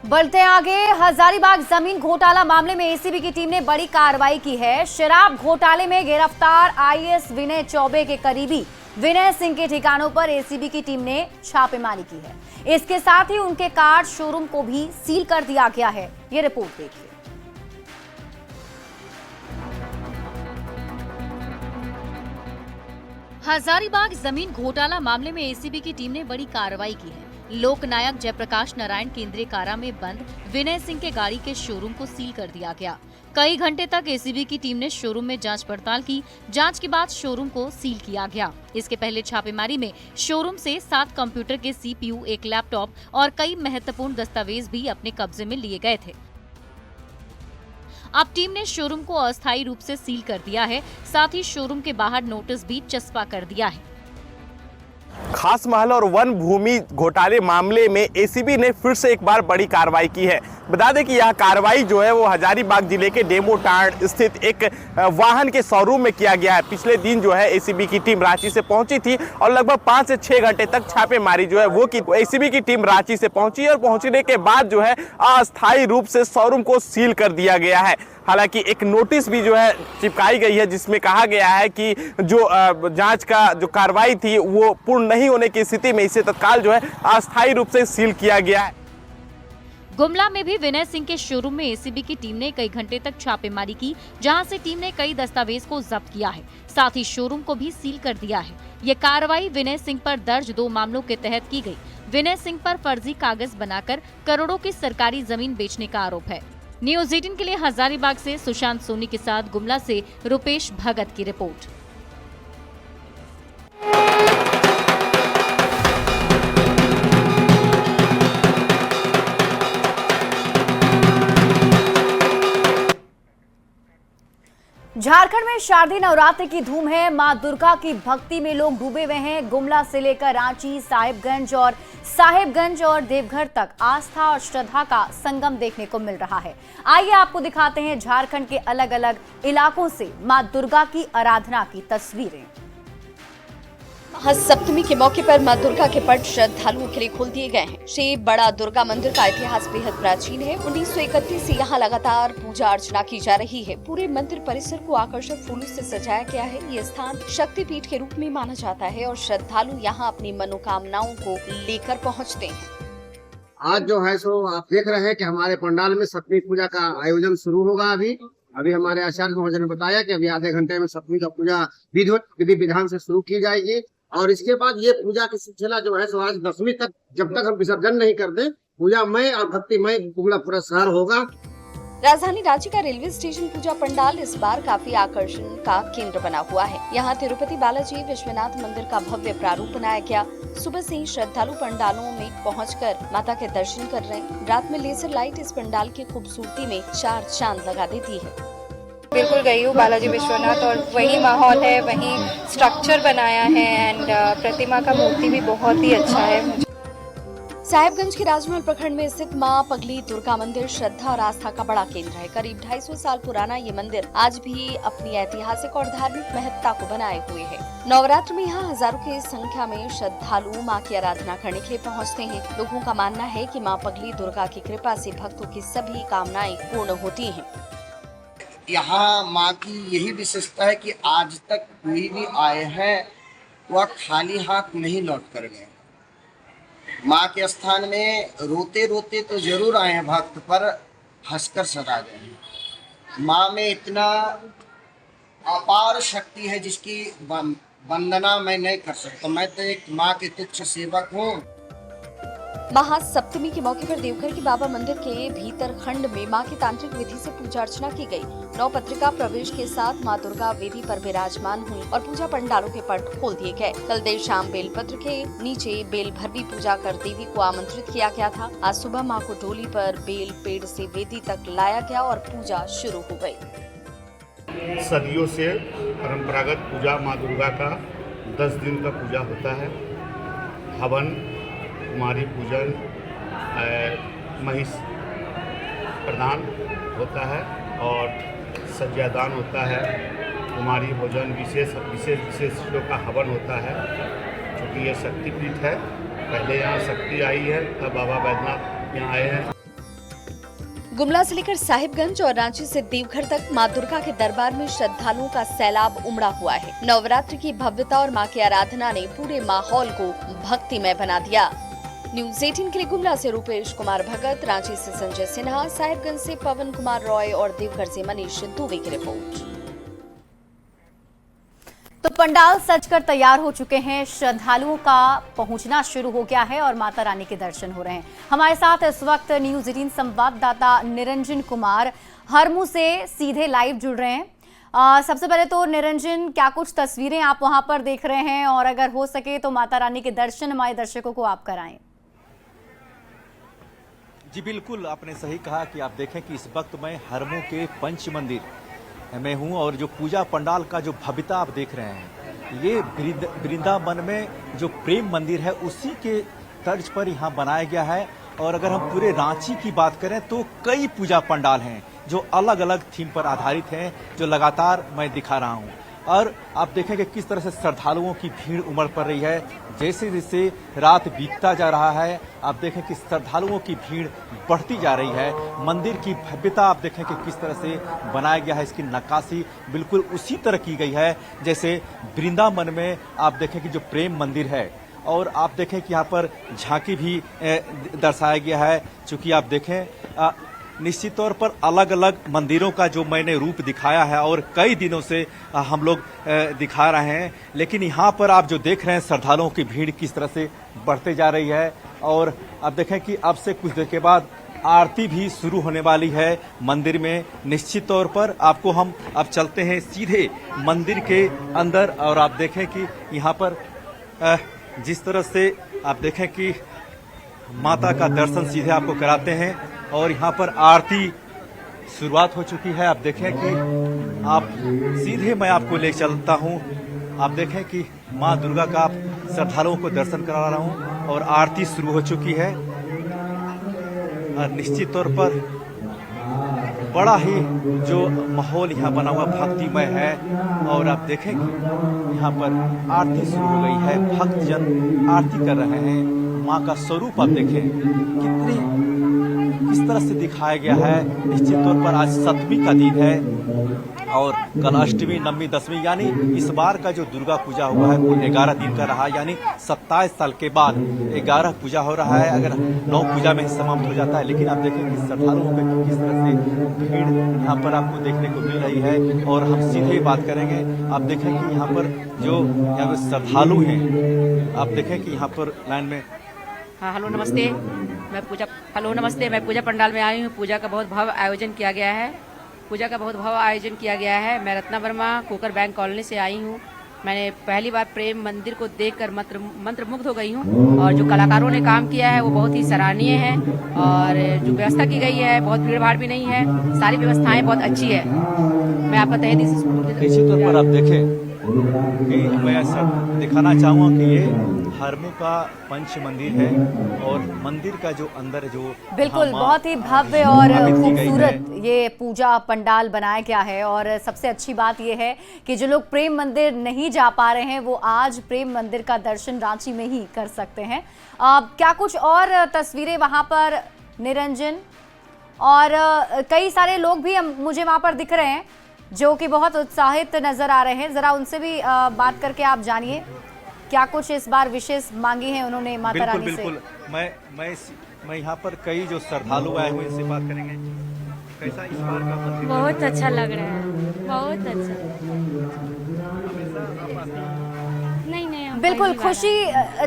बढ़ते आगे, हजारीबाग जमीन घोटाला मामले में एसीबी की टीम ने बड़ी कार्रवाई की है। शराब घोटाले में गिरफ्तार आईएएस विनय चौबे के करीबी विनय सिंह के ठिकानों पर एसीबी की टीम ने छापेमारी की है। इसके साथ ही उनके कार शोरूम को भी सील कर दिया गया है। ये रिपोर्ट देखिए। हजारीबाग जमीन घोटाला मामले में एसीबी की टीम ने बड़ी कार्रवाई की है। लोकनायक जयप्रकाश नारायण केंद्रीय कारा में बंद विनय सिंह के गाड़ी के शोरूम को सील कर दिया गया। कई घंटे तक एसीबी की टीम ने शोरूम में जांच पड़ताल की। जांच के बाद शोरूम को सील किया गया। इसके पहले छापेमारी में शोरूम से 7 कंप्यूटर के सीपीयू, एक लैपटॉप और कई महत्वपूर्ण दस्तावेज भी अपने कब्जे में लिए गए थे। अब टीम ने शोरूम को अस्थायी रूप से सील कर दिया है। साथ ही शोरूम के बाहर नोटिस भी चस्पा कर दिया है। खास महल और वन भूमि घोटाले मामले में एसीबी ने फिर से एक बार बड़ी कार्रवाई की है। बता दें कि यह कार्रवाई जो है वो हजारीबाग जिले के डेमोटांड स्थित एक वाहन के शोरूम में किया गया है। पिछले दिन जो है एसीबी की टीम रांची से पहुंची थी और लगभग 5 से 6 घंटे तक छापेमारी जो है वो की। एसीबी की टीम रांची से पहुंची और पहुंचने के बाद जो है अस्थायी रूप से शोरूम को सील कर दिया गया है। हालांकि एक नोटिस भी जो है चिपकाई गई है जिसमें कहा गया है कि जो जांच का जो कार्रवाई थी वो पूर्ण नहीं होने की स्थिति में इसे तत्काल जो है अस्थायी रूप से सील किया गया है। गुमला में भी विनय सिंह के शोरूम में एसीबी की टीम ने कई घंटे तक छापेमारी की, जहां से टीम ने कई दस्तावेज को जब्त किया है। साथ ही शोरूम को भी सील कर दिया है। ये कार्रवाई विनय सिंह पर दर्ज 2 मामलों के तहत की गई। विनय सिंह पर फर्जी कागज बनाकर करोड़ों की सरकारी जमीन बेचने का आरोप है। न्यूज़ 18 के लिए हजारीबाग से सुशांत सोनी के साथ गुमला से रुपेश भगत की रिपोर्ट। झारखंड में शारदीय नवरात्र की धूम है। मां दुर्गा की भक्ति में लोग डूबे हुए हैं। गुमला से लेकर रांची, साहेबगंज और देवघर तक आस्था और श्रद्धा का संगम देखने को मिल रहा है। आइए आपको दिखाते हैं झारखंड के अलग अलग इलाकों से मां दुर्गा की आराधना की तस्वीरें। महासप्तमी के मौके पर मां दुर्गा के पट श्रद्धालुओं के लिए खोल दिए गए हैं। श्री बड़ा दुर्गा मंदिर का इतिहास बेहद प्राचीन है। 1931 से यहाँ लगातार पूजा अर्चना की जा रही है। पूरे मंदिर परिसर को आकर्षक फूलों से सजाया गया है। ये स्थान शक्तिपीठ के रूप में माना जाता है और श्रद्धालु यहाँ अपनी मनोकामनाओं को लेकर पहुँचते हैं। आज जो है सो आप देख रहे हैं कि हमारे पंडाल में सप्तमी पूजा का आयोजन शुरू होगा। अभी हमारे आचार्य महाराज ने बताया कि अभी आधे घंटे में सप्तमी का पूजा विधि विधान से शुरू की जाएगी और इसके बाद ये पूजा की सिलसिला जो है सो आज 10वीं तक, जब तक हम विसर्जन नहीं कर दें, पूजामय और भक्तिमय पूरा शहर होगा। राजधानी रांची का रेलवे स्टेशन पूजा पंडाल इस बार काफी आकर्षण का केंद्र बना हुआ है। यहाँ तिरुपति बालाजी विश्वनाथ मंदिर का भव्य प्रारूप बनाया गया। सुबह से ही श्रद्धालु पंडालों में पहुंचकर माता के दर्शन कर रहे हैं। रात में लेजर लाइट इस पंडाल की खूबसूरती में 4 चांद लगा देती है। बिल्कुल गई हूँ बालाजी विश्वनाथ और वही माहौल है, वही स्ट्रक्चर बनाया है एंड प्रतिमा का मूर्ति भी बहुत ही अच्छा है। साहेबगंज के राजमहल प्रखंड में स्थित मां पगली दुर्गा मंदिर श्रद्धा और आस्था का बड़ा केंद्र है। करीब 250 साल पुराना ये मंदिर आज भी अपनी ऐतिहासिक और धार्मिक महत्ता को बनाए हुए है। नवरात्र में यहाँ हजारों की संख्या में श्रद्धालु मां की आराधना करने के लिए पहुँचते हैं। लोगों का मानना है कि मां पगली दुर्गा की कृपा से भक्तों की सभी कामनाएं पूर्ण होती हैं। यहाँ माँ की यही विशेषता है कि आज तक कोई भी आए हैं वह खाली हाथ नहीं लौट कर गए। माँ के स्थान में रोते रोते तो जरूर आए हैं भक्त, पर हंसकर सदा गए हैं। माँ में इतना अपार शक्ति है जिसकी वंदना मैं नहीं कर सकता। मैं तो एक माँ के तुच्छ सेवक हूँ। महासप्तमी के मौके पर देवघर के बाबा मंदिर के भीतर खंड में मां की तांत्रिक विधि से पूजा अर्चना की गई। 9 पत्रिका प्रवेश के साथ मां दुर्गा वेदी पर विराजमान हुई और पूजा पंडालों के पट खोल दिए गए। कल देर शाम बेलपत्र के नीचे बेल भरवी पूजा कर देवी को आमंत्रित किया गया था। आज सुबह मां को डोली पर बेल पेड़ से वेदी तक लाया गया और पूजा शुरू हो गई। सदियों से परंपरागत पूजा मां दुर्गा का 10 दिन का पूजा होता है। हवन, कुमारी पूजन, महिष प्रदान होता है और सज्जादान होता है। कुमारी भोजन, विशेष चीज़ों का हवन होता है। क्योंकि ये शक्तिपीठ है, पहले यहाँ शक्ति आई है, तब बाबा बैद्यनाथ यहाँ आए हैं। गुमला से लेकर साहिबगंज और रांची से देवघर तक मां दुर्गा के दरबार में श्रद्धालुओं का सैलाब उमड़ा हुआ है। नवरात्रि की भव्यता और मां की आराधना ने पूरे माहौल को भक्तिमय बना दिया। न्यूज 18 के लिए गुमला से रूपेश कुमार भगत, रांची से संजय सिन्हा, साहिबगंज से पवन कुमार रॉय और देवघर से मनीष दुबे की रिपोर्ट। तो पंडाल सजकर तैयार हो चुके हैं, श्रद्धालुओं का पहुंचना शुरू हो गया है और माता रानी के दर्शन हो रहे हैं। हमारे साथ इस वक्त न्यूज 18 संवाददाता निरंजन कुमार हरमू से सीधे लाइव जुड़ रहे हैं। सबसे पहले तो निरंजन, क्या कुछ तस्वीरें आप वहां पर देख रहे हैं और अगर हो सके तो माता रानी के दर्शन हमारे दर्शकों को आप कराएं। जी बिल्कुल, आपने सही कहा कि आप देखें कि इस वक्त मैं हरमू के पंच मंदिर में हूं और जो पूजा पंडाल का जो भव्यता आप देख रहे हैं, ये वृंदावन में जो प्रेम मंदिर है उसी के तर्ज पर यहाँ बनाया गया है। और अगर हम पूरे रांची की बात करें तो कई पूजा पंडाल हैं जो अलग अलग थीम पर आधारित हैं, जो लगातार मैं दिखा रहा हूँ। और आप देखेंगे किस तरह से श्रद्धालुओं की भीड़ उमड़ पड़ रही है। जैसे जैसे रात बीतता जा रहा है, आप देखें कि श्रद्धालुओं की भीड़ बढ़ती जा रही है। मंदिर की भव्यता आप देखें कि किस तरह से बनाया गया है, इसकी नक्काशी बिल्कुल उसी तरह की गई है जैसे वृंदावन में आप देखें कि जो प्रेम मंदिर है। और आप देखें कि यहाँ पर झांकी भी दर्शाया गया है। चूंकि आप देखें निश्चित तौर पर अलग अलग मंदिरों का जो मैंने रूप दिखाया है और कई दिनों से हम लोग दिखा रहे हैं, लेकिन यहाँ पर आप जो देख रहे हैं श्रद्धालुओं की भीड़ किस तरह से बढ़ते जा रही है। और आप देखें कि अब से कुछ देर के बाद आरती भी शुरू होने वाली है मंदिर में। निश्चित तौर पर आपको हम अब चलते हैं सीधे मंदिर के अंदर और आप देखें कि यहाँ पर जिस तरह से आप देखें कि माता का दर्शन सीधे आपको कराते हैं और यहाँ पर आरती शुरुआत हो चुकी है। आप देखें कि आप सीधे मैं आपको ले चलता हूँ। आप देखें कि माँ दुर्गा का आप श्रद्धालुओं को दर्शन करा रहा हूँ और आरती शुरू हो चुकी है। और निश्चित तौर पर बड़ा ही जो माहौल यहाँ बना हुआ भक्तिमय है। और आप देखें कि यहाँ पर आरती शुरू हो गई है, भक्तजन आरती कर रहे हैं। माँ का स्वरूप आप देखें कितनी किस तरह से दिखाया गया है। निश्चित तौर पर आज सप्तमी का दिन है और कल अष्टमी, नवमी, दसवीं यानी इस बार का जो दुर्गा पूजा हुआ है वो 11 दिन का रहा, यानी 27 साल के बाद 11 पूजा हो रहा है। अगर 9 पूजा में ही समाप्त हो जाता है, लेकिन आप देखें कि श्रद्धालुओं में किस तरह से भीड़ यहाँ पर आपको देखने को मिल रही है। और हम सीधे बात करेंगे। आप देखें कि यहाँ पर जो यहाँ पर श्रद्धालु हैं, आप देखें कि यहाँ पर लाइन में हाँ हेलो नमस्ते, मैं पूजा पंडाल में आई हूँ। पूजा का बहुत भव्य आयोजन किया गया है। मैं Ratna Verma cooker bank colony से आई हूँ। मैंने पहली बार प्रेम मंदिर को देखकर मंत्रमुग्ध हो गई हूँ और जो कलाकारों ने काम किया है वो बहुत ही सराहनीय है। और जो व्यवस्था की गई है, बहुत भीड़ भाड़ भी नहीं है, सारी व्यवस्थाएं बहुत अच्छी है। मैं आपका तहे दिल से निश्चित तौर पर आप देखें कि मैं ऐसा दिखाना चाहूँगा कि ये हरमू का पंच मंदिर है और मंदिर का जो अंदर जो बिल्कुल बहुत ही भव्य और खूबसूरत ये पूजा पंडाल बनाया गया है। और सबसे अच्छी बात ये है कि जो लोग प्रेम मंदिर नहीं जा पा रहे हैं वो आज प्रेम मंदिर का दर्शन रांची में ही कर सकते हैं। क्या कुछ और तस्वीरें वहां पर निरंजन? और कई सारे लोग भी मुझे वहां पर दिख रहे हैं जो कि बहुत उत्साहित नजर आ रहे हैं। जरा उनसे भी बात करके आप जानिए क्या कुछ इस बार विशेष मांगी है उन्होंने माता रानी से। बिल्कुल, मैं यहाँ पर कई जो श्रद्धालु आए हुए इनसे बात करेंगे। कैसा इस बार का मंदिर? बहुत अच्छा लग रहा है, बहुत अच्छा। नहीं बिल्कुल खुशी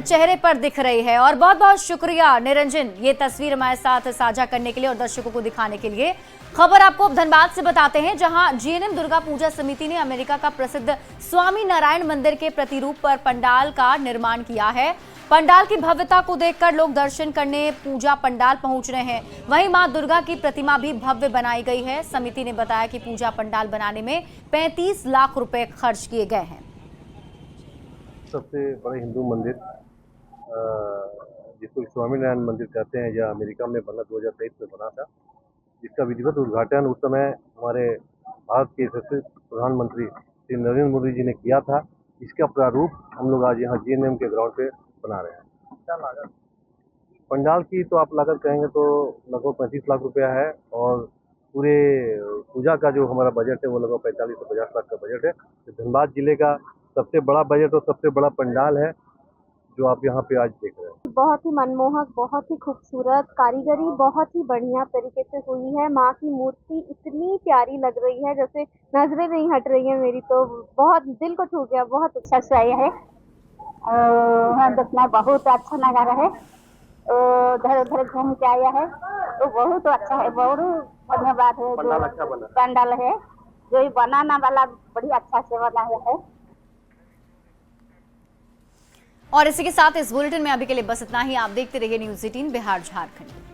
चेहरे पर दिख रही है। और बहुत बहुत शुक्रिया निरंजन ये तस्वीर हमारे साथ साझा करने के लिए और दर्शकों को दिखाने के लिए। खबर आपको अब धनबाद से बताते हैं, जहां जीएनएम दुर्गा पूजा समिति ने अमेरिका का प्रसिद्ध स्वामी नारायण मंदिर के प्रतिरूप पर पंडाल का निर्माण किया है। पंडाल की भव्यता को देखकर लोग दर्शन करने पूजा पंडाल पहुंच रहे हैं। वहीं मां दुर्गा की प्रतिमा भी भव्य बनाई गई है। समिति ने बताया कि पूजा पंडाल बनाने में 35 लाख रुपए खर्च किए गए हैं। सबसे बड़ा हिंदू मंदिर जिसको स्वामी नारायण मंदिर कहते हैं, यह अमेरिका में बना 2023 में बना था, जिसका विधिवत उद्घाटन उस समय हमारे भारत के यशस्वी प्रधानमंत्री श्री नरेंद्र मोदी जी ने किया था। इसका प्रारूप हम लोग आज यहाँ जीएनएम के ग्राउंड पे बना रहे हैं। क्या लागत? पंडाल की तो आप लागत कहेंगे तो लगभग 35 लाख रुपया है और पूरे पूजा का जो हमारा बजट है वो लगभग 45 से 50 लाख का बजट है। तो धनबाद जिले का सबसे बड़ा बजट और सबसे बड़ा पंडाल है जो आप यहाँ पे आज देख रहे हैं। बहुत ही मनमोहक, बहुत ही खूबसूरत, कारीगरी बहुत ही बढ़िया तरीके से हुई है। माँ की मूर्ति इतनी प्यारी लग रही है जैसे नजरें नहीं हट रही है मेरी, तो बहुत दिल को छू गया। बहुत अच्छा से आया है, देखना बहुत अच्छा लगा रहा है। उधर उधर घूम के आया है तो बहुत अच्छा है, बहुत धन्यवाद है। पंडाल अच्छा बना, पंडाल है जो बनाना वाला बड़ी अच्छा से बनाया है। और इसी के साथ इस बुलेटिन में अभी के लिए बस इतना ही। आप देखते रहिए न्यूज़ 18 बिहार झारखंड।